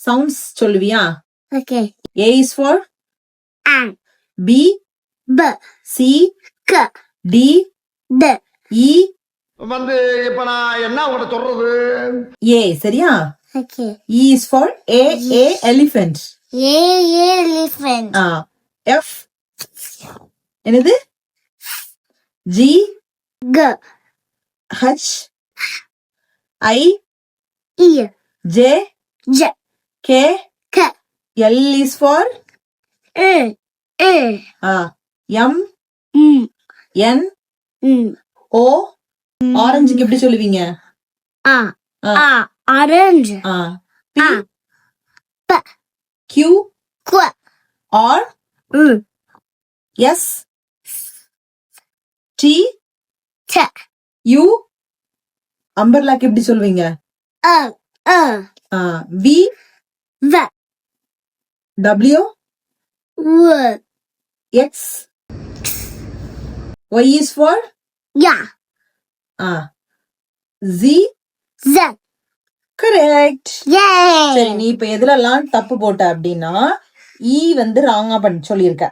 sounds சொல்லுவியா? Okay. A is for An. B, B. C, K. D, D. E, வந்து இப்ப நான் என்ன உங்கள்ட்ட சொல்றது? A. சரியா? Okay. E is for A elephant. A elephant. F என்னது? G, G. H, I, E. J, J. K, K. L is for M. M, Mm. N, Mm. O. ஆரஞ்சுக்கு எப்படி சொல்லுவீங்க? A. Orange. P, P. Q, Q. R, S, T, T. U. அம்பர்லாக்கு எப்படி சொல்லுவீங்க? V, V. W, W. X. Y is for Yeah. Z. Z. Correct. Yay. சரி, நீ இப்ப எதுலலாம் தப்பு போட்ட அப்படின்னா E வந்து ராங்கா சொல்லியிருக்க.